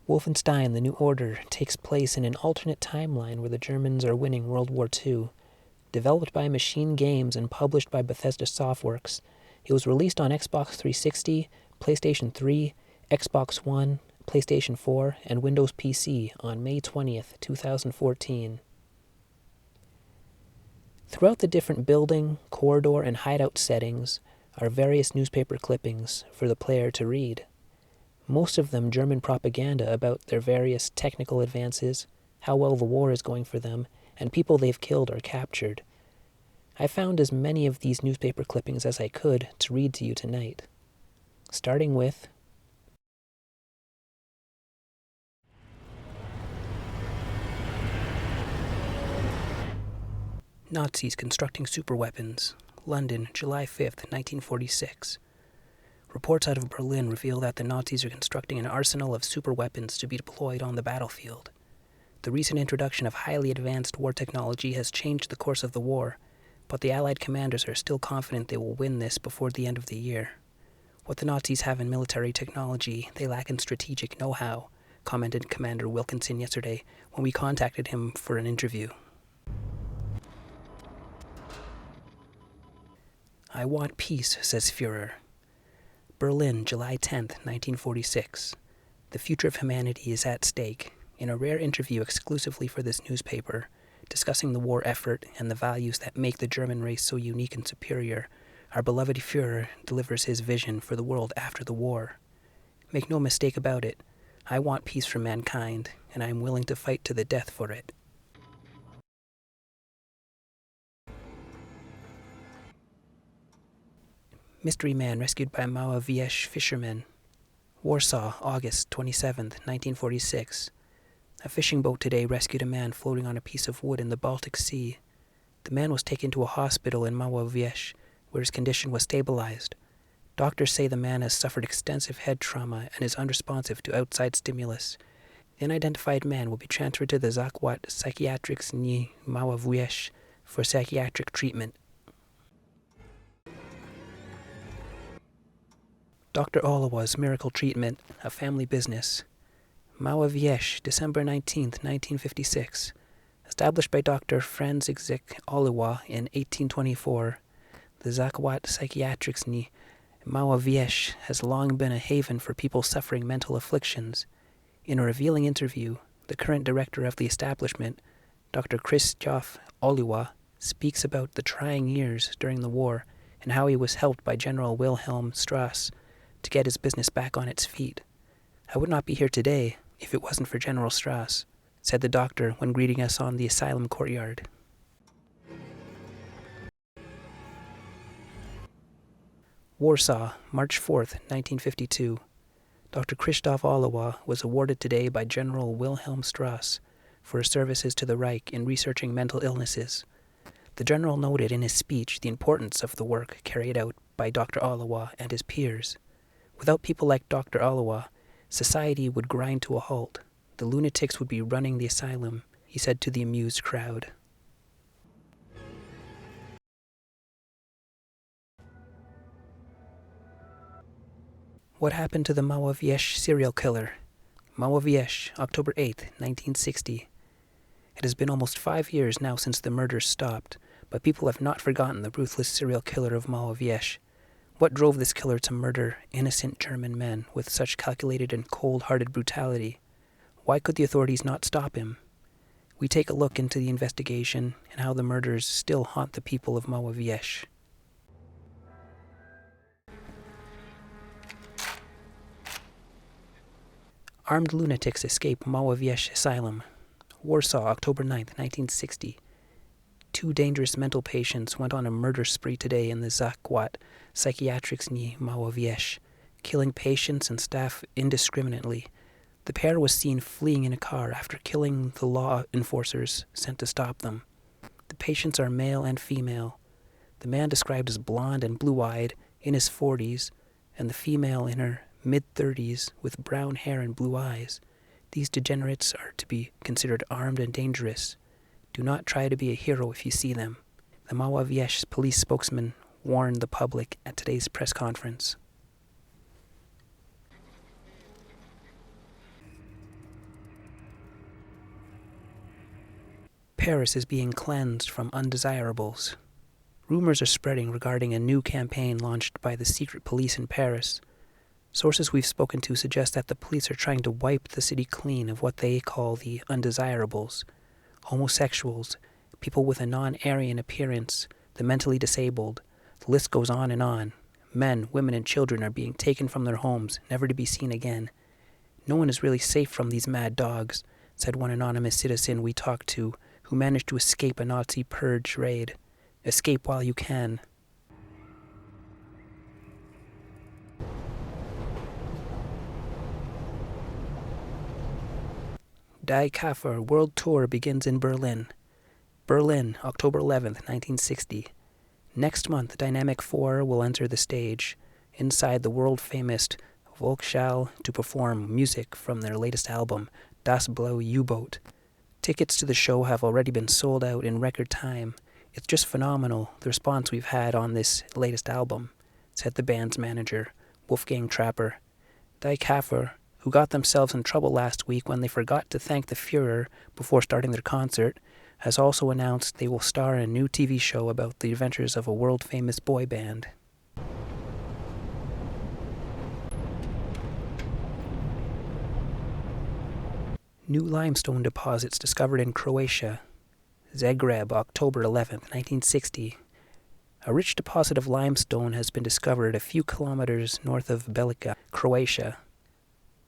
Wolfenstein: The New Order takes place in an alternate timeline where the Germans are winning World War II. Developed by Machine Games and published by Bethesda Softworks, it was released on Xbox 360, PlayStation 3, Xbox One, PlayStation 4, and Windows PC on May 20th, 2014. Throughout the different building, corridor, and hideout settings are various newspaper clippings for the player to read. Most of them German propaganda about their various technical advances, how well the war is going for them, and people they've killed or captured. I found as many of these newspaper clippings as I could to read to you tonight. Starting with Nazis constructing superweapons, London, July 5th, 1946. Reports out of Berlin reveal that the Nazis are constructing an arsenal of superweapons to be deployed on the battlefield. The recent introduction of highly advanced war technology has changed the course of the war, but the Allied commanders are still confident they will win this before the end of the year. What the Nazis have in military technology, they lack in strategic know-how, commented Commander Wilkinson yesterday when we contacted him for an interview. I want peace, says Führer. Berlin, July 10th, 1946. The future of humanity is at stake. In a rare interview exclusively for this newspaper, discussing the war effort and the values that make the German race so unique and superior, our beloved Führer delivers his vision for the world after the war. Make no mistake about it, I want peace for mankind, and I am willing to fight to the death for it. Mystery man rescued by Małe fishermen. Warsaw, August 27th, 1946. A fishing boat today rescued a man floating on a piece of wood in the Baltic Sea. The man was taken to a hospital in Małe, where his condition was stabilized. Doctors say the man has suffered extensive head trauma and is unresponsive to outside stimulus. The unidentified man will be transferred to the Zakład Psychiatryczny Małe for psychiatric treatment. Dr. Olawa's Miracle Treatment, a family business. Małe, December 19, 1956. Established by Dr. Franciszek Olawa in 1824, the Zakład Psychiatryczny Małe has long been a haven for people suffering mental afflictions. In a revealing interview, the current director of the establishment, Dr. Krzysztof Olawa, speaks about the trying years during the war and how he was helped by General Wilhelm Strauss to get his business back on its feet. I would not be here today if it wasn't for General Strauss, said the doctor when greeting us on the asylum courtyard. Warsaw, March 4th, 1952. Dr. Krzysztof Olawa was awarded today by General Wilhelm Strauss for his services to the Reich in researching mental illnesses. The general noted in his speech the importance of the work carried out by Dr. Olawa and his peers. Without people like Dr. Olawa, society would grind to a halt. The lunatics would be running the asylum, he said to the amused crowd. What happened to the Małe serial killer? Małe, October 8, 1960. It has been almost 5 years now since the murders stopped, but people have not forgotten the ruthless serial killer of Małe. What drove this killer to murder innocent German men with such calculated and cold-hearted brutality? Why could the authorities not stop him? We take a look into the investigation and how the murders still haunt the people of Małe. Armed lunatics escape Małe asylum. Warsaw, October 9, 1960. 2 dangerous mental patients went on a murder spree today in the Zakład Psychiatryczny Małe, killing patients and staff indiscriminately. The pair was seen fleeing in a car after killing the law enforcers sent to stop them. The patients are male and female. The man described as blonde and blue-eyed, in his 40s, and the female in her mid-30s with brown hair and blue eyes. These degenerates are to be considered armed and dangerous. Do not try to be a hero if you see them. The Małe police spokesman warned the public at today's press conference. Paris is being cleansed from undesirables. Rumors are spreading regarding a new campaign launched by the secret police in Paris. Sources we've spoken to suggest that the police are trying to wipe the city clean of what they call the undesirables. Homosexuals, people with a non-Aryan appearance, the mentally disabled. The list goes on and on. Men, women, and children are being taken from their homes, never to be seen again. No one is really safe from these mad dogs, said one anonymous citizen we talked to who managed to escape a Nazi purge raid. Escape while you can. Die Kaffer World Tour begins in Berlin. Berlin, October 11th, 1960. Next month, Dynamic 4 will enter the stage, inside the world-famous Volkshalle, to perform music from their latest album, Das Blaue U-Boot. Tickets to the show have already been sold out in record time. It's just phenomenal, the response we've had on this latest album, said the band's manager, Wolfgang Trapper. Die Kaffer, who got themselves in trouble last week when they forgot to thank the Führer before starting their concert, has also announced they will star in a new TV show about the adventures of a world-famous boy band. New limestone deposits discovered in Croatia. Zagreb, October 11th, 1960. A rich deposit of limestone has been discovered a few kilometers north of Belica, Croatia.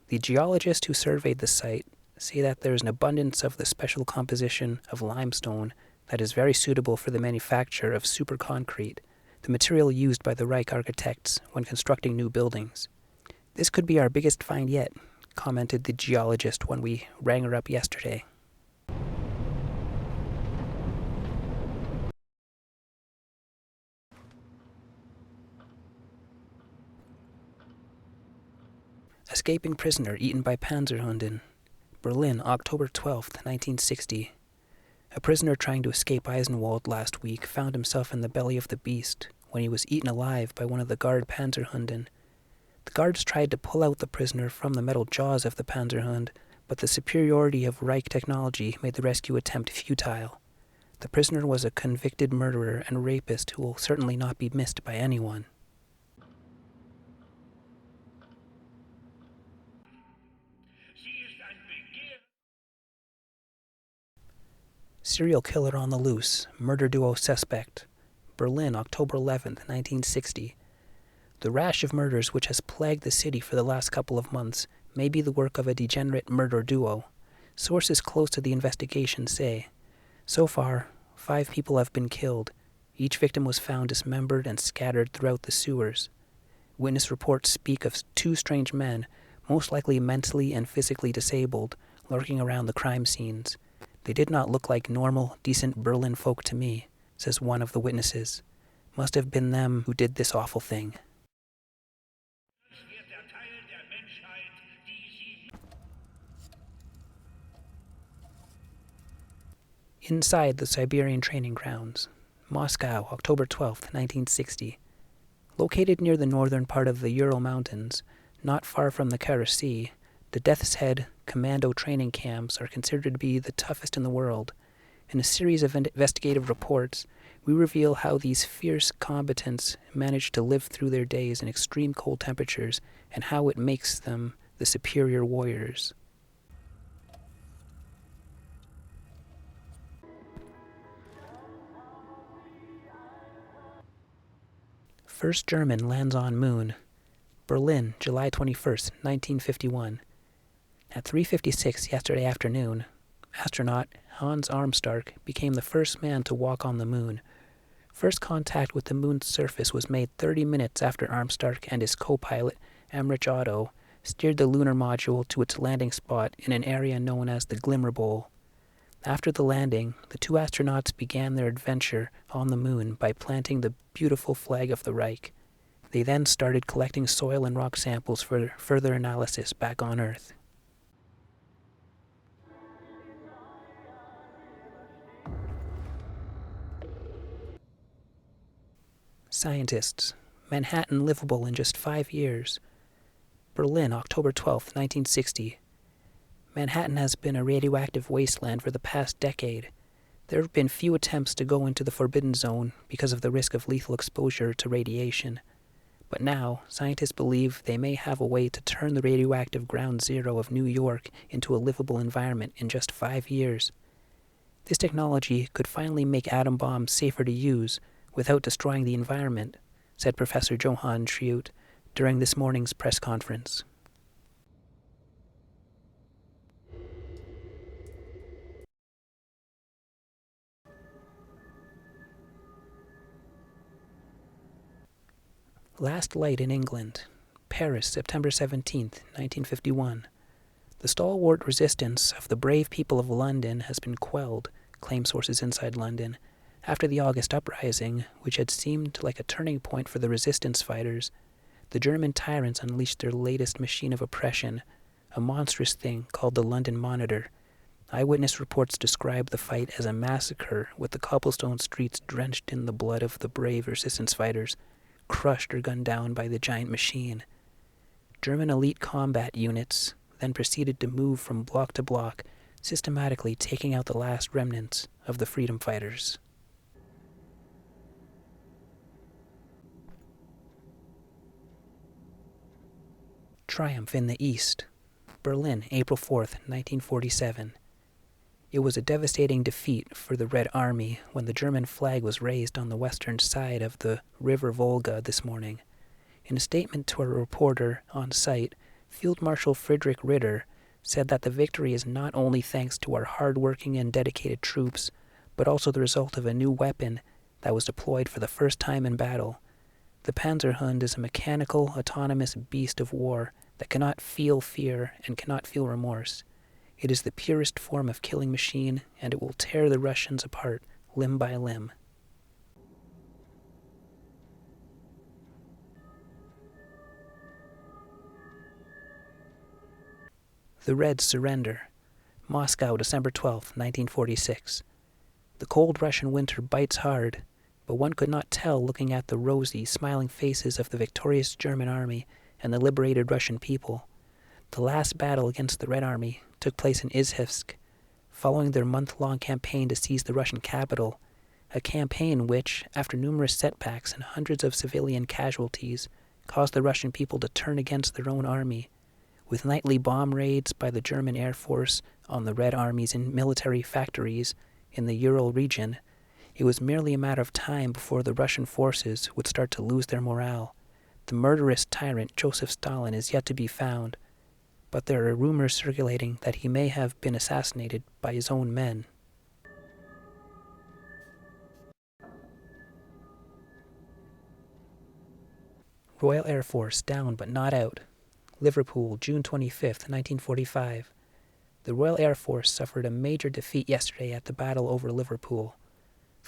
The geologists who surveyed the site say that there is an abundance of the special composition of limestone that is very suitable for the manufacture of superconcrete, the material used by the Reich architects when constructing new buildings. This could be our biggest find yet, commented the geologist when we rang her up yesterday. Escaping prisoner eaten by Panzerhunden. Berlin, October 12th, 1960. A prisoner trying to escape Eisenwald last week found himself in the belly of the beast when he was eaten alive by one of the guard Panzerhunden. The guards tried to pull out the prisoner from the metal jaws of the Panzerhund, but the superiority of Reich technology made the rescue attempt futile. The prisoner was a convicted murderer and rapist who will certainly not be missed by anyone. Serial killer on the loose, murder duo suspect. Berlin, October 11th, 1960. The rash of murders which has plagued the city for the last couple of months may be the work of a degenerate murder duo. Sources close to the investigation say, so far, 5 people have been killed. Each victim was found dismembered and scattered throughout the sewers. Witness reports speak of 2 strange men, most likely mentally and physically disabled, lurking around the crime scenes. They did not look like normal, decent Berlin folk to me, says one of the witnesses. Must have been them who did this awful thing. Inside the Siberian training grounds. Moscow, October 12th, 1960. Located near the northern part of the Ural Mountains, not far from the Kara Sea, the Death's Head commando training camps are considered to be the toughest in the world. In a series of investigative reports, we reveal how these fierce combatants manage to live through their days in extreme cold temperatures and how it makes them the superior warriors. First German lands on Moon. Berlin, July 21st, 1951. At 3:56 yesterday afternoon, astronaut Hans Armstrong became the first man to walk on the Moon. First contact with the Moon's surface was made 30 minutes after Armstrong and his co-pilot, Emmerich Otto, steered the lunar module to its landing spot in an area known as the Glimmer Bowl. After the landing, the 2 astronauts began their adventure on the Moon by planting the beautiful flag of the Reich. They then started collecting soil and rock samples for further analysis back on Earth. Scientists. Manhattan livable in just 5 years. Berlin, October 12, 1960. Manhattan has been a radioactive wasteland for the past decade. There have been few attempts to go into the Forbidden Zone because of the risk of lethal exposure to radiation. But now, scientists believe they may have a way to turn the radioactive ground zero of New York into a livable environment in just 5 years. This technology could finally make atom bombs safer to use without destroying the environment, said Professor Johan Triut during this morning's press conference. Last light in England. Paris, September 17, 1951. The stalwart resistance of the brave people of London has been quelled, claim sources inside London, after the August uprising, which had seemed like a turning point for the resistance fighters. The German tyrants unleashed their latest machine of oppression, a monstrous thing called the London Monitor. Eyewitness reports describe the fight as a massacre, with the cobblestone streets drenched in the blood of the brave resistance fighters, crushed or gunned down by the giant machine. German elite combat units then proceeded to move from block to block, systematically taking out the last remnants of the freedom fighters. Triumph in the East. Berlin, April 4th, 1947. It was a devastating defeat for the Red Army when the German flag was raised on the western side of the River Volga this morning. In a statement to a reporter on site, Field Marshal Friedrich Ritter said that the victory is not only thanks to our hard-working and dedicated troops, but also the result of a new weapon that was deployed for the first time in battle. The Panzerhund is a mechanical, autonomous beast of war that cannot feel fear and cannot feel remorse. It is the purest form of killing machine, and it will tear the Russians apart, limb by limb. The Reds surrender. Moscow, December 12, 1946. The cold Russian winter bites hard, but one could not tell looking at the rosy, smiling faces of the victorious German army and the liberated Russian people. The last battle against the Red Army took place in Izhevsk, following their month-long campaign to seize the Russian capital, a campaign which, after numerous setbacks and hundreds of civilian casualties, caused the Russian people to turn against their own army. With nightly bomb raids by the German Air Force on the Red Army's military factories in the Ural region, it was merely a matter of time before the Russian forces would start to lose their morale. The murderous tyrant Joseph Stalin is yet to be found, but there are rumors circulating that he may have been assassinated by his own men. Royal Air Force down but not out. Liverpool, June 25, 1945. The Royal Air Force suffered a major defeat yesterday at the battle over Liverpool.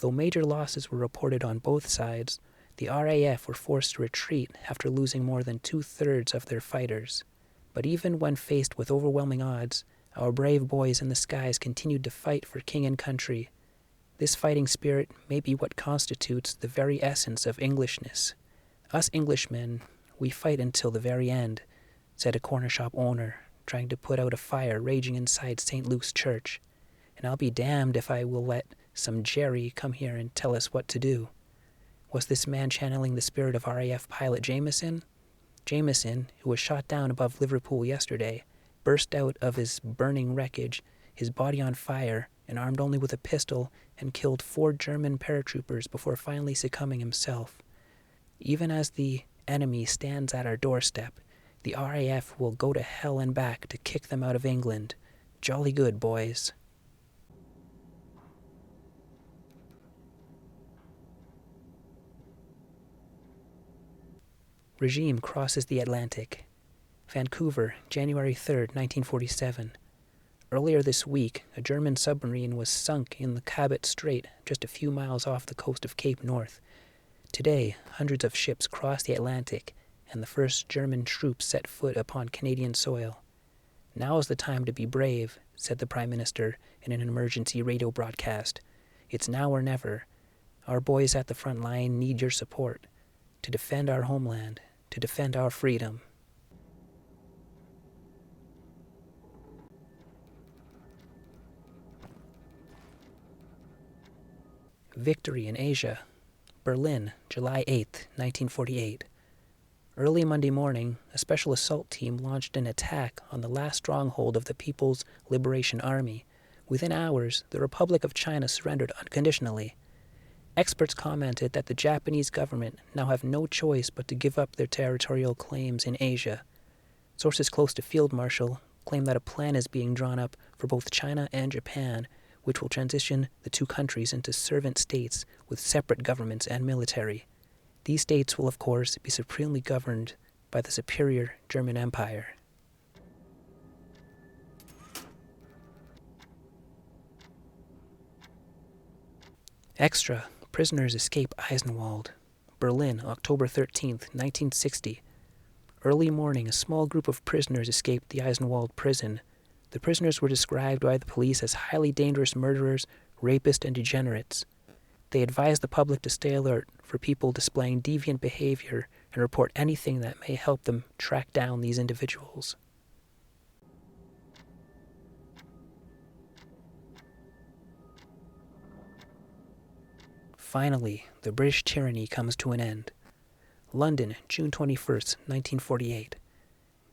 Though major losses were reported on both sides, the RAF were forced to retreat after losing more than 2/3 of their fighters. But even when faced with overwhelming odds, our brave boys in the skies continued to fight for king and country. This fighting spirit may be what constitutes the very essence of Englishness. Us Englishmen, we fight until the very end, said a corner shop owner, trying to put out a fire raging inside St. Luke's Church. And I'll be damned if I will let some Jerry come here and tell us what to do. Was this man channeling the spirit of RAF pilot Jameson? Jameson, who was shot down above Liverpool yesterday, burst out of his burning wreckage, his body on fire, and armed only with a pistol, and killed 4 German paratroopers before finally succumbing himself. Even as the enemy stands at our doorstep, the RAF will go to hell and back to kick them out of England. Jolly good, boys. Regime crosses the Atlantic. Vancouver, January 3rd, 1947. Earlier this week, a German submarine was sunk in the Cabot Strait just a few miles off the coast of Cape North. Today, hundreds of ships crossed the Atlantic, and the first German troops set foot upon Canadian soil. Now is the time to be brave, said the Prime Minister in an emergency radio broadcast. It's now or never. Our boys at the front line need your support to defend our homeland, to defend our freedom. Victory in Asia. Berlin, July 8, 1948. Early Monday morning, a special assault team launched an attack on the last stronghold of the People's Liberation Army. Within hours, the Republic of China surrendered unconditionally. Experts commented that the Japanese government now have no choice but to give up their territorial claims in Asia. Sources close to Field Marshal claim that a plan is being drawn up for both China and Japan, which will transition the two countries into servant states with separate governments and military. These states will, of course, be supremely governed by the superior German Empire. Extra. Prisoners escape Eisenwald. Berlin, October 13, 1960. Early morning, a small group of prisoners escaped the Eisenwald prison. The prisoners were described by the police as highly dangerous murderers, rapists, and degenerates. They advised the public to stay alert for people displaying deviant behavior and report anything that may help them track down these individuals. Finally, the British tyranny comes to an end. London, June 21st, 1948.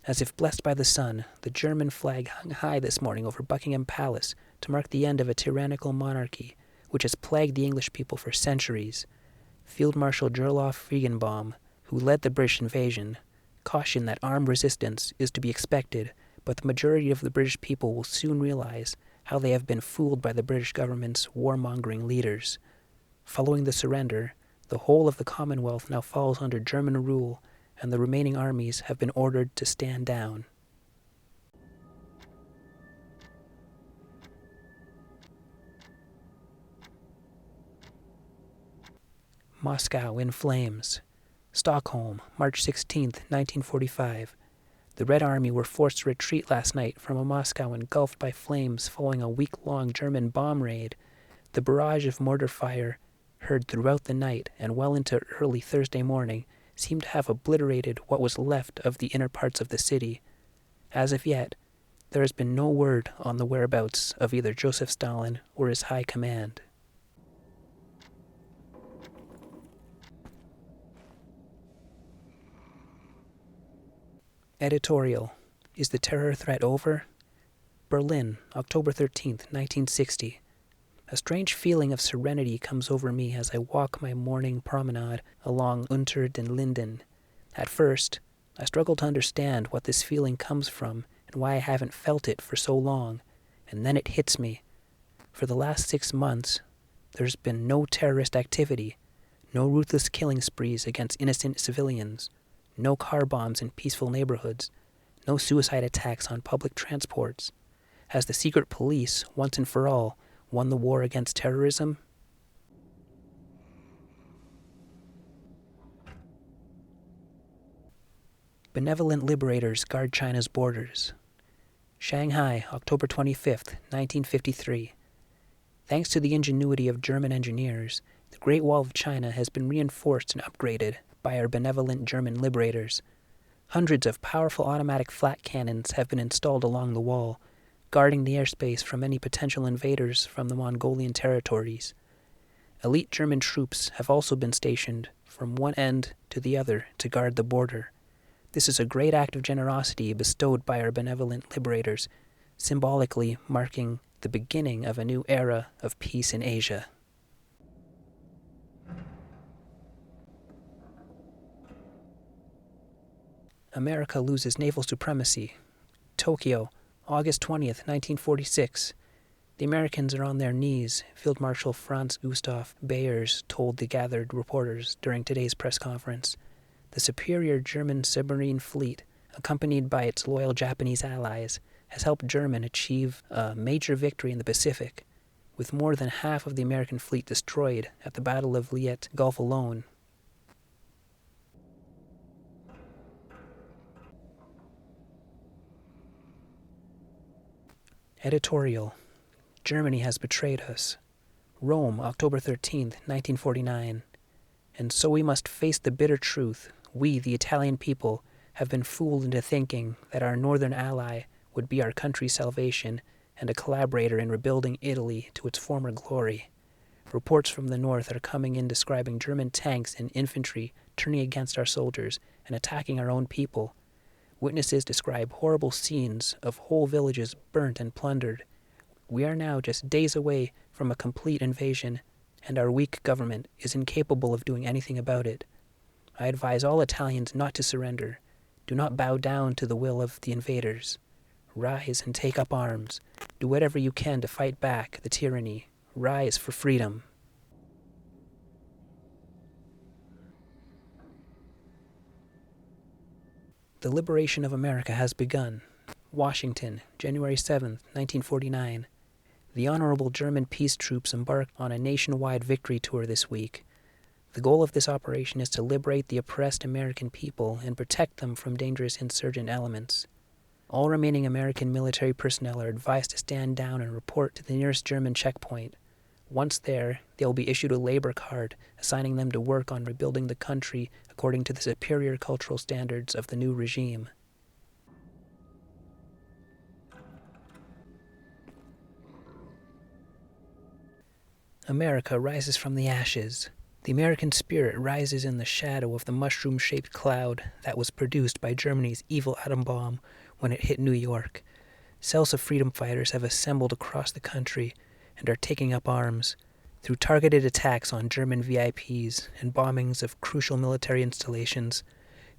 As if blessed by the sun, the German flag hung high this morning over Buckingham Palace to mark the end of a tyrannical monarchy which has plagued the English people for centuries. Field Marshal Gerloff Regenbaum, who led the British invasion, cautioned that armed resistance is to be expected, but the majority of the British people will soon realize how they have been fooled by the British government's warmongering leaders. Following the surrender, the whole of the Commonwealth now falls under German rule, and the remaining armies have been ordered to stand down. Moscow in flames. Stockholm, March 16, 1945. The Red Army were forced to retreat last night from a Moscow engulfed by flames following a week-long German bomb raid. The barrage of mortar fire, heard throughout the night and well into early Thursday morning, seemed to have obliterated what was left of the inner parts of the city. As of yet, there has been no word on the whereabouts of either Joseph Stalin or his high command. Editorial. Is the terror threat over? Berlin, October 13, 1960. A strange feeling of serenity comes over me as I walk my morning promenade along Unter den Linden. At first, I struggle to understand what this feeling comes from and why I haven't felt it for so long, and then it hits me. For the last 6 months, there's been no terrorist activity, no ruthless killing sprees against innocent civilians, no car bombs in peaceful neighborhoods, no suicide attacks on public transports. Has the secret police, once and for all, won the war against terrorism? Benevolent liberators guard China's borders. Shanghai, October 25, 1953. Thanks to the ingenuity of German engineers, the Great Wall of China has been reinforced and upgraded by our benevolent German liberators. Hundreds of powerful automatic flak cannons have been installed along the wall, guarding the airspace from any potential invaders from the Mongolian territories. Elite German troops have also been stationed from one end to the other to guard the border. This is a great act of generosity bestowed by our benevolent liberators, symbolically marking the beginning of a new era of peace in Asia. America loses naval supremacy. Tokyo, August 20th, 1946. The Americans are on their knees, Field Marshal Franz Gustav Bayers told the gathered reporters during today's press conference. The superior German submarine fleet, accompanied by its loyal Japanese allies, has helped Germany achieve a major victory in the Pacific, with more than half of the American fleet destroyed at the Battle of Leyte Gulf alone. Editorial. Germany has betrayed us. Rome, October 13th, 1949. And so we must face the bitter truth. We, the Italian people, have been fooled into thinking that our northern ally would be our country's salvation and a collaborator in rebuilding Italy to its former glory. Reports from the north are coming in describing German tanks and infantry turning against our soldiers and attacking our own people. Witnesses describe horrible scenes of whole villages burnt and plundered. We are now just days away from a complete invasion, and our weak government is incapable of doing anything about it. I advise all Italians not to surrender. Do not bow down to the will of the invaders. Rise and take up arms. Do whatever you can to fight back the tyranny. Rise for freedom. The liberation of America has begun. Washington, January 7th, 1949. The honorable German peace troops embarked on a nationwide victory tour this week. The goal of this operation is to liberate the oppressed American people and protect them from dangerous insurgent elements. All remaining American military personnel are advised to stand down and report to the nearest German checkpoint. Once there, they will be issued a labor card, assigning them to work on rebuilding the country according to the superior cultural standards of the new regime. America rises from the ashes. The American spirit rises in the shadow of the mushroom-shaped cloud that was produced by Germany's evil atom bomb when it hit New York. Cells of freedom fighters have assembled across the country and are taking up arms. Through targeted attacks on German VIPs and bombings of crucial military installations,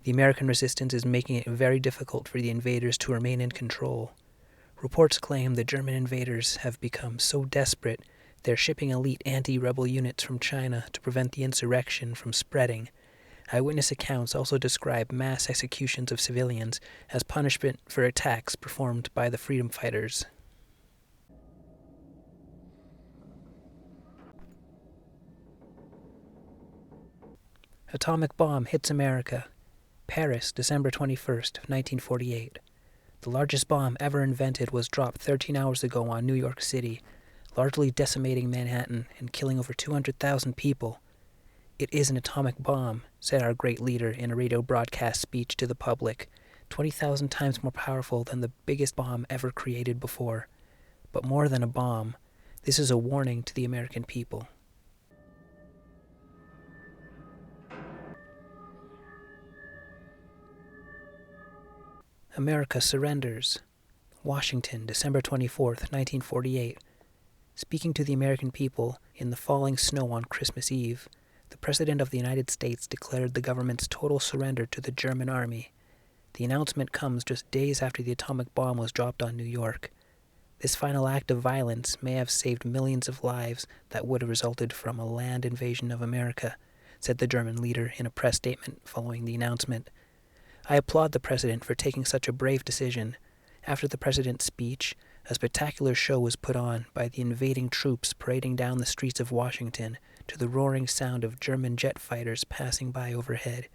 the American resistance is making it very difficult for the invaders to remain in control. Reports claim the German invaders have become so desperate they're shipping elite anti-rebel units from China to prevent the insurrection from spreading. Eyewitness accounts also describe mass executions of civilians as punishment for attacks performed by the freedom fighters. Atomic bomb hits America. Paris, December 21st, 1948. The largest bomb ever invented was dropped 13 hours ago on New York City, largely decimating Manhattan and killing over 200,000 people. It is an atomic bomb, said our great leader in a radio broadcast speech to the public, 20,000 times more powerful than the biggest bomb ever created before. But more than a bomb, this is a warning to the American people. America surrenders. Washington, December 24th, 1948. Speaking to the American people in the falling snow on Christmas Eve, the President of the United States declared the government's total surrender to the German army. The announcement comes just days after the atomic bomb was dropped on New York. This final act of violence may have saved millions of lives that would have resulted from a land invasion of America, said the German leader in a press statement following the announcement. I applaud the President for taking such a brave decision. After the President's speech, a spectacular show was put on by the invading troops parading down the streets of Washington to the roaring sound of German jet fighters passing by overhead.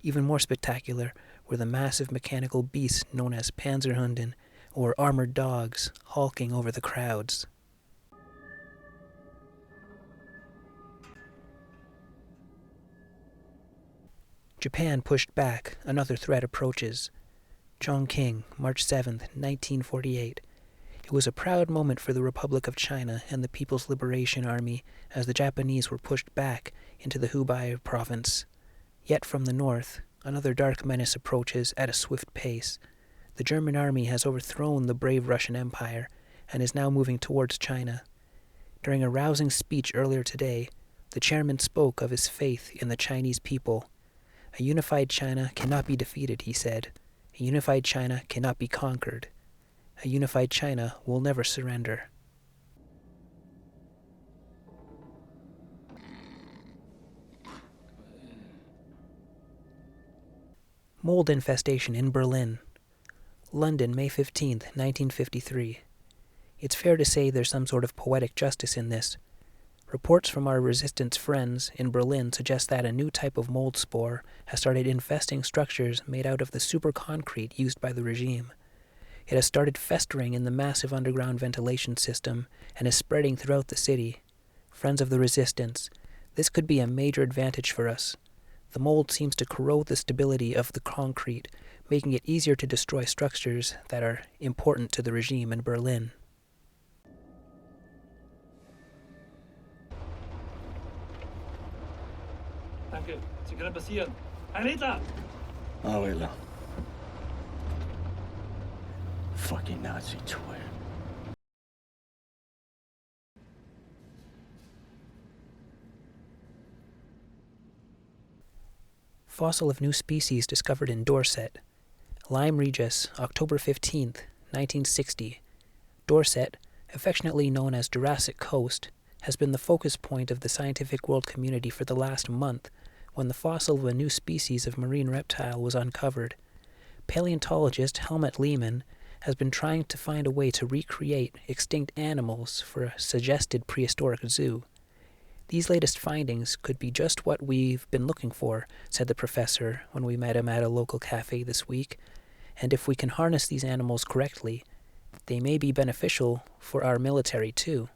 Even more spectacular were the massive mechanical beasts known as Panzerhunden, or armored dogs, hulking over the crowds. Japan pushed back. Another threat approaches. Chongqing, March 7th, 1948. It was a proud moment for the Republic of China and the People's Liberation Army as the Japanese were pushed back into the Hubei province. Yet from the north, another dark menace approaches at a swift pace. The German army has overthrown the brave Russian Empire and is now moving towards China. During a rousing speech earlier today, the chairman spoke of his faith in the Chinese people. A unified China cannot be defeated, he said. A unified China cannot be conquered. A unified China will never surrender. Mold infestation in Berlin. London, May 15th, 1953. It's fair to say there's some sort of poetic justice in this. Reports from our resistance friends in Berlin suggest that a new type of mold spore has started infesting structures made out of the super concrete used by the regime. It has started festering in the massive underground ventilation system and is spreading throughout the city. Friends of the resistance, this could be a major advantage for us. The mold seems to corrode the stability of the concrete, making it easier to destroy structures that are important to the regime in Berlin. Danke. Sie können passieren. Anita! Orbital. Fucking Nazi twit. Fossil of new species discovered in Dorset. Lyme Regis, October 15th, 1960. Dorset, affectionately known as Jurassic Coast, has been the focus point of the scientific world community for the last month when the fossil of a new species of marine reptile was uncovered. Paleontologist Helmut Lehmann has been trying to find a way to recreate extinct animals for a suggested prehistoric zoo. These latest findings could be just what we've been looking for, said the professor when we met him at a local cafe this week, and if we can harness these animals correctly, they may be beneficial for our military too.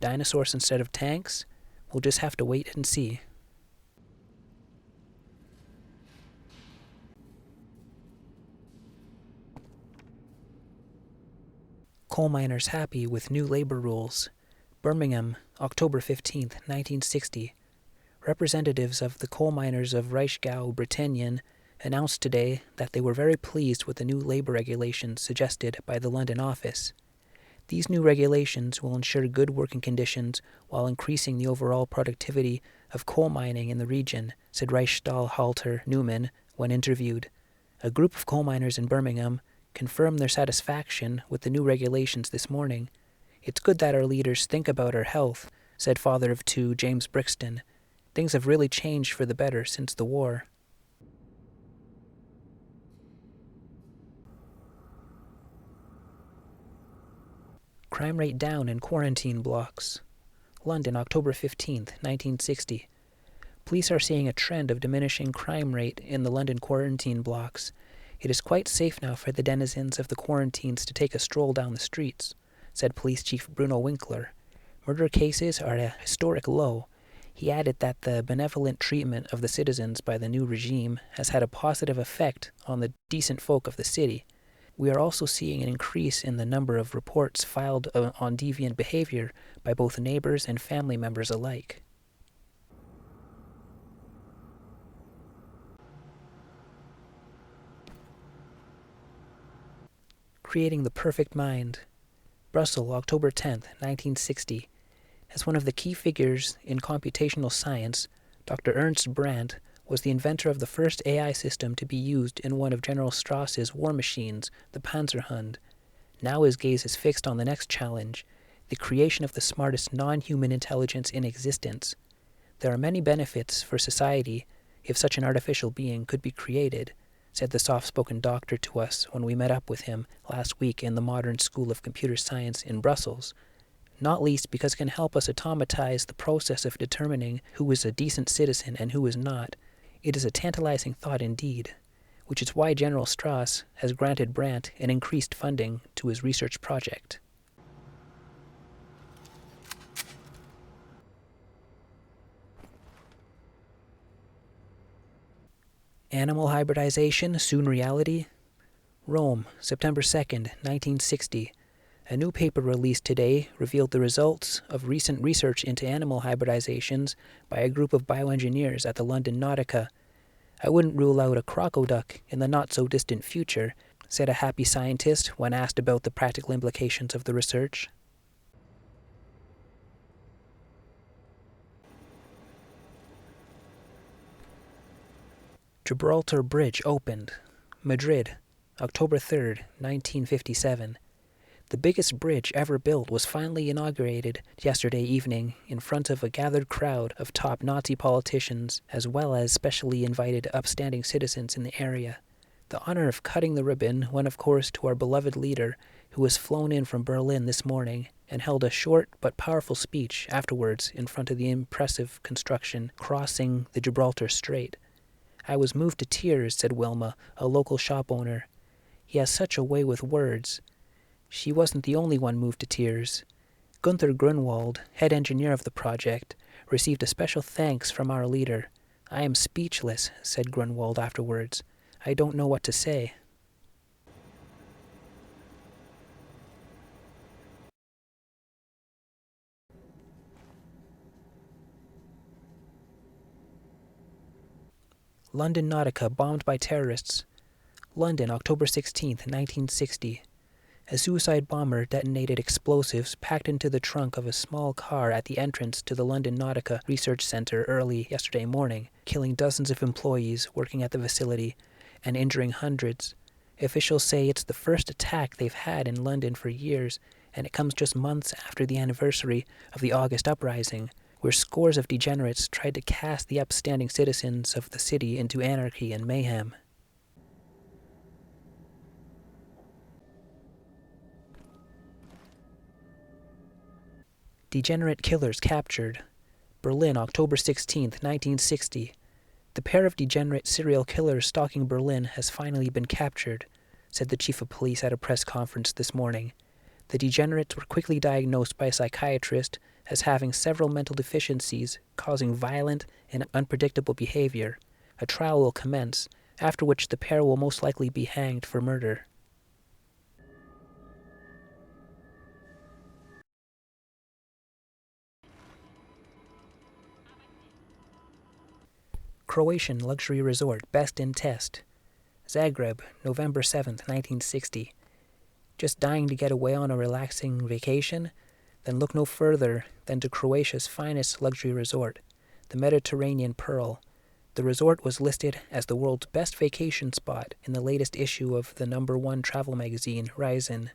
Dinosaurs instead of tanks? We'll just have to wait and see. Coal miners happy with new labor rules. Birmingham, October 15th, 1960. Representatives of the coal miners of Reichsgau Britannien announced today that they were very pleased with the new labor regulations suggested by the London office. These new regulations will ensure good working conditions while increasing the overall productivity of coal mining in the region, said Reichsstahlhalter Newman when interviewed. A group of coal miners in Birmingham confirmed their satisfaction with the new regulations this morning. It's good that our leaders think about our health, said father of two James Brixton. Things have really changed for the better since the war. Crime rate down in quarantine blocks. London, October 15th, 1960. Police are seeing a trend of diminishing crime rate in the London quarantine blocks. It is quite safe now for the denizens of the quarantines to take a stroll down the streets, said Police Chief Bruno Winkler. Murder cases are at a historic low. He added that the benevolent treatment of the citizens by the new regime has had a positive effect on the decent folk of the city. We are also seeing an increase in the number of reports filed on deviant behavior by both neighbors and family members alike. Creating the Perfect Mind. Brussels, October 10th, 1960. As one of the key figures in computational science, Dr. Ernst Brandt was the inventor of the first AI system to be used in one of General Strauss's war machines, the Panzerhund. Now his gaze is fixed on the next challenge, the creation of the smartest non-human intelligence in existence. There are many benefits for society if such an artificial being could be created, said the soft-spoken doctor to us when we met up with him last week in the Modern School of Computer Science in Brussels. Not least because it can help us automatize the process of determining who is a decent citizen and who is not. It is a tantalizing thought indeed, which is why General Strauss has granted Brandt an increased funding to his research project. Animal hybridization, soon reality? Rome, September 2nd, 1960. A new paper released today revealed the results of recent research into animal hybridizations by a group of bioengineers at the London Nautica. I wouldn't rule out a crocoduck in the not-so-distant future, said a happy scientist when asked about the practical implications of the research. Gibraltar Bridge opened. Madrid, October 3rd, 1957. The biggest bridge ever built was finally inaugurated yesterday evening in front of a gathered crowd of top Nazi politicians as well as specially invited upstanding citizens in the area. The honor of cutting the ribbon went of course to our beloved leader, who was flown in from Berlin this morning and held a short but powerful speech afterwards in front of the impressive construction crossing the Gibraltar Strait. I was moved to tears, said Wilma, a local shop owner. He has such a way with words. She wasn't the only one moved to tears. Gunther Grunwald, head engineer of the project, received a special thanks from our leader. I am speechless, said Grunwald afterwards. I don't know what to say. London Nautica bombed by terrorists. London, October 16, 1960. A suicide bomber detonated explosives packed into the trunk of a small car at the entrance to the London Nautica Research Centre early yesterday morning, killing dozens of employees working at the facility and injuring hundreds. Officials say it's the first attack they've had in London for years, and it comes just months after the anniversary of the August uprising, where scores of degenerates tried to cast the upstanding citizens of the city into anarchy and mayhem. Degenerate killers captured. Berlin, October 16, 1960. The pair of degenerate serial killers stalking Berlin has finally been captured, said the chief of police at a press conference this morning. The degenerates were quickly diagnosed by a psychiatrist as having several mental deficiencies causing violent and unpredictable behavior. A trial will commence, after which the pair will most likely be hanged for murder. Croatian luxury resort best in test. Zagreb, November 7th, 1960. Just dying to get away on a relaxing vacation? Then look no further than to Croatia's finest luxury resort, the Mediterranean Pearl. The resort was listed as the world's best vacation spot in the latest issue of the #1 travel magazine, Horizon.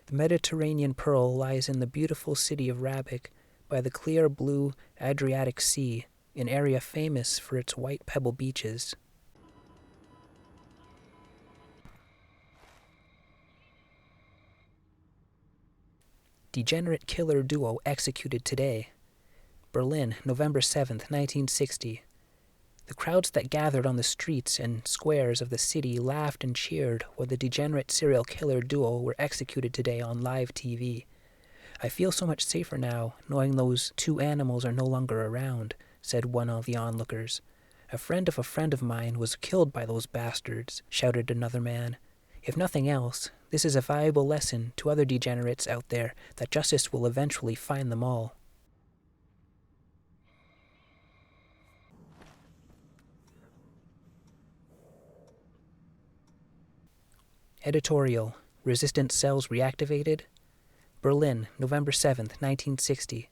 The Mediterranean Pearl lies in the beautiful city of Rabec by the clear blue Adriatic Sea, an area famous for its white pebble beaches. Degenerate killer duo executed today. Berlin, November 7th, 1960. The crowds that gathered on the streets and squares of the city laughed and cheered when the degenerate serial killer duo were executed today on live TV. I feel so much safer now, knowing those two animals are no longer around, said one of the onlookers. A friend of mine was killed by those bastards, shouted another man. If nothing else, this is a valuable lesson to other degenerates out there that justice will eventually find them all. Editorial: Resistance cells reactivated? Berlin, November 7th, 1960.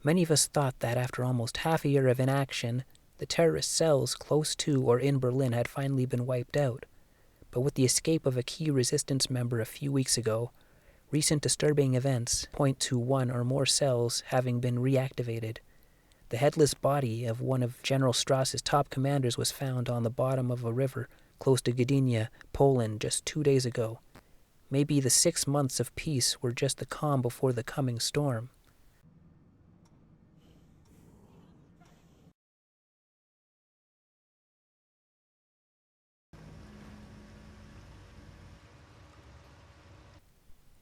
Many of us thought that after almost half a year of inaction, the terrorist cells close to or in Berlin had finally been wiped out. But with the escape of a key resistance member a few weeks ago, recent disturbing events point to one or more cells having been reactivated. The headless body of one of General Strauss's top commanders was found on the bottom of a river close to Gdynia, Poland, just 2 days ago. Maybe the 6 months of peace were just the calm before the coming storm.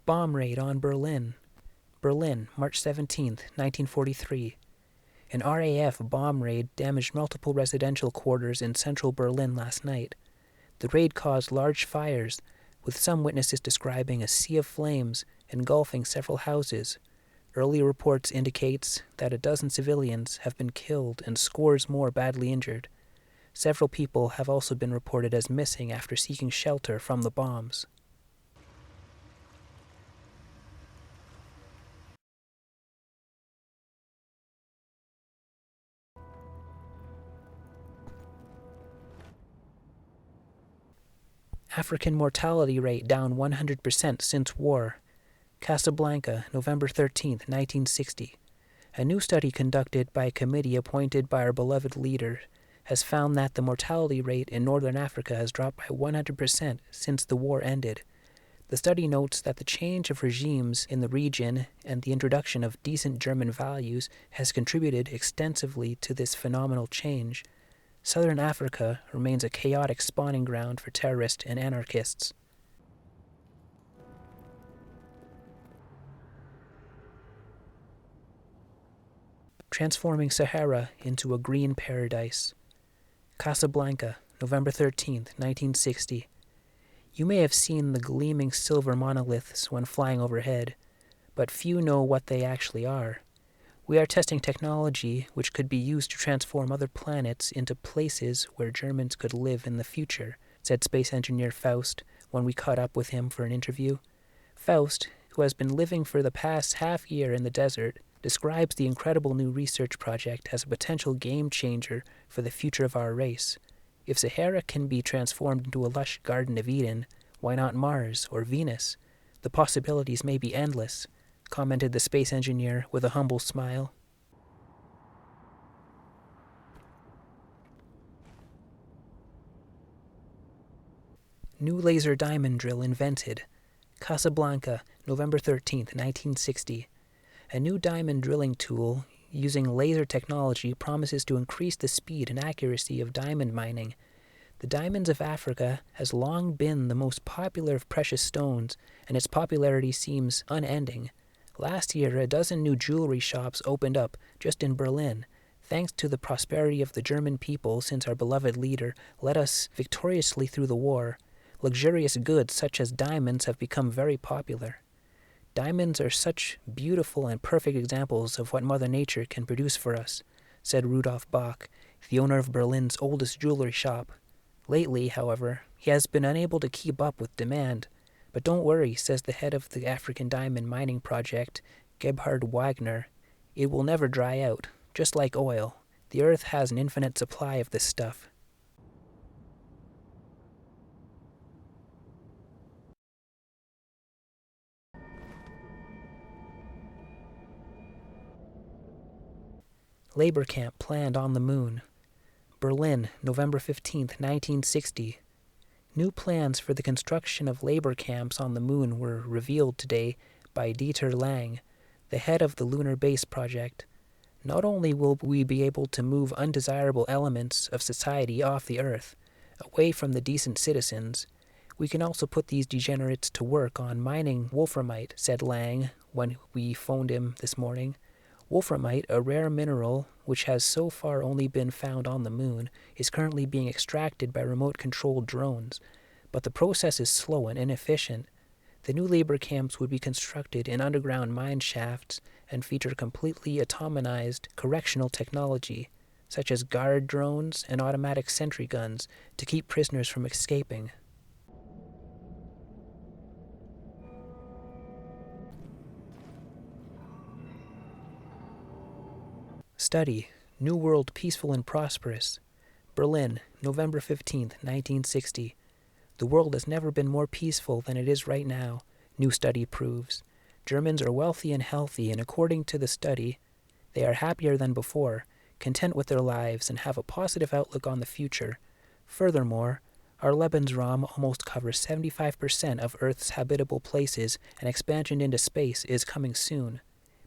Bomb raid on Berlin. Berlin, March 17, 1943. An RAF bomb raid damaged multiple residential quarters in central Berlin last night. The raid caused large fires, with some witnesses describing a sea of flames engulfing several houses. Early reports indicates that a dozen civilians have been killed and scores more badly injured. Several people have also been reported as missing after seeking shelter from the bombs. African mortality rate down 100% since war. Casablanca, November 13, 1960. A new study conducted by a committee appointed by our beloved leader has found that the mortality rate in northern Africa has dropped by 100% since the war ended. The study notes that the change of regimes in the region and the introduction of decent German values has contributed extensively to this phenomenal change. Southern Africa remains a chaotic spawning ground for terrorists and anarchists. Transforming Sahara into a green paradise. Casablanca, November 13, 1960. You may have seen the gleaming silver monoliths when flying overhead, but few know what they actually are. We are testing technology which could be used to transform other planets into places where Germans could live in the future, said space engineer Faust when we caught up with him for an interview. Faust, who has been living for the past half year in the desert, describes the incredible new research project as a potential game changer for the future of our race. If Sahara can be transformed into a lush Garden of Eden, why not Mars or Venus? The possibilities may be endless, commented the space engineer with a humble smile. New laser diamond drill invented. Casablanca, November 13, 1960. A new diamond drilling tool using laser technology promises to increase the speed and accuracy of diamond mining. The diamonds of Africa has long been the most popular of precious stones, and its popularity seems unending. Last year, a dozen new jewelry shops opened up just in Berlin, thanks to the prosperity of the German people since our beloved leader led us victoriously through the war. Luxurious goods such as diamonds have become very popular. Diamonds are such beautiful and perfect examples of what Mother Nature can produce for us, said Rudolf Bach, the owner of Berlin's oldest jewelry shop. Lately, however, he has been unable to keep up with demand. But don't worry, says the head of the African diamond mining project, Gebhard Wagner. It will never dry out, just like oil. The earth has an infinite supply of this stuff. Labor camp planned on the moon. Berlin, November 15, 1960. New plans for the construction of labor camps on the moon were revealed today by Dieter Lang, the head of the Lunar Base project. Not only will we be able to move undesirable elements of society off the Earth, away from the decent citizens, we can also put these degenerates to work on mining wolframite, said Lang when we phoned him this morning. Wolframite, a rare mineral which has so far only been found on the moon, is currently being extracted by remote-controlled drones, but the process is slow and inefficient. The new labor camps would be constructed in underground mine shafts and feature completely automatized correctional technology, such as guard drones and automatic sentry guns, to keep prisoners from escaping. Study, New World Peaceful and Prosperous. Berlin, November 15, 1960. The world has never been more peaceful than it is right now, new study proves. Germans are wealthy and healthy, and according to the study, they are happier than before, content with their lives, and have a positive outlook on the future. Furthermore, our Lebensraum almost covers 75% of Earth's habitable places, and expansion into space is coming soon.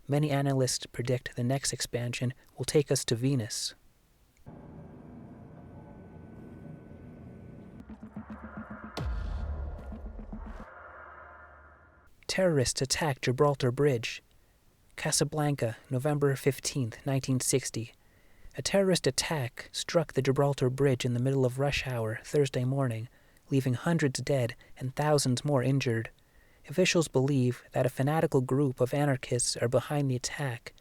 Many analysts predict the next expansion will take us to Venus. Terrorists attack Gibraltar Bridge. Casablanca, November 15, 1960. A terrorist attack struck the Gibraltar Bridge in the middle of rush hour Thursday morning, leaving hundreds dead and thousands more injured. Officials believe that a fanatical group of anarchists are behind the attack,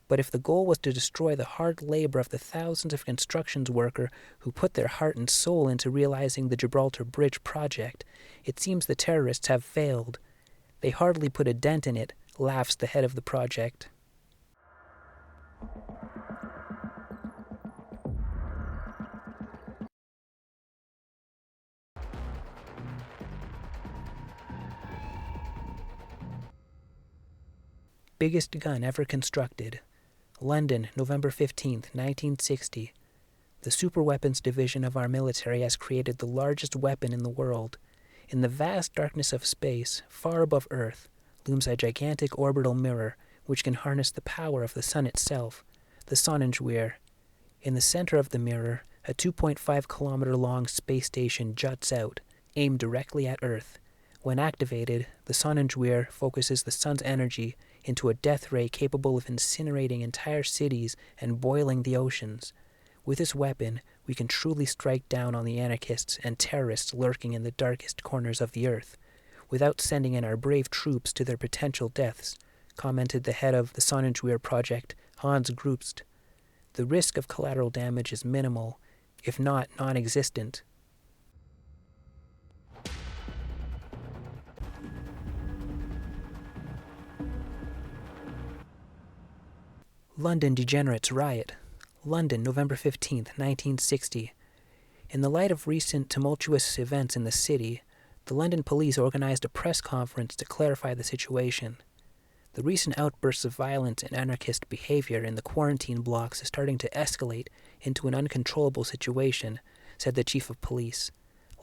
but if the goal was to destroy the hard labor of the thousands of construction workers who put their heart and soul into realizing the Gibraltar Bridge project, it seems the terrorists have failed. They hardly put a dent in it, laughs the head of the project. Biggest gun ever constructed. London, November 15, 1960. The Superweapons Division of our military has created the largest weapon in the world. In the vast darkness of space, far above Earth, looms a gigantic orbital mirror which can harness the power of the sun itself, the Sonnenschwer. In the center of the mirror, a 2.5-kilometer-long space station juts out, aimed directly at Earth. When activated, the Sonnenschwer focuses the sun's energy into a death ray capable of incinerating entire cities and boiling the oceans. With this weapon, we can truly strike down on the anarchists and terrorists lurking in the darkest corners of the earth, without sending in our brave troops to their potential deaths, commented the head of the Sonnenschwer project, Hans Grubst. The risk of collateral damage is minimal, if not non-existent. London degenerates riot. London, November 15th, 1960. In the light of recent tumultuous events in the city, the London police organized a press conference to clarify the situation. The recent outbursts of violence and anarchist behavior in the quarantine blocks is starting to escalate into an uncontrollable situation, said the chief of police.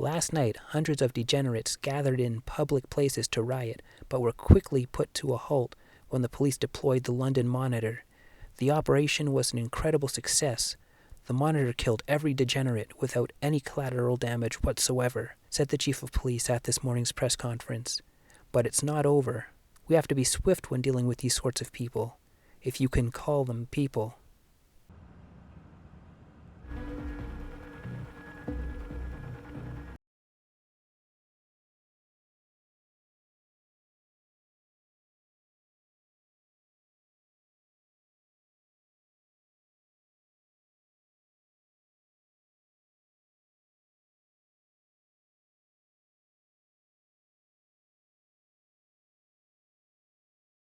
Last night, hundreds of degenerates gathered in public places to riot, but were quickly put to a halt when the police deployed the London Monitor. The operation was an incredible success. The Monitor killed every degenerate without any collateral damage whatsoever, said the chief of police at this morning's press conference. But it's not over. We have to be swift when dealing with these sorts of people, if you can call them people.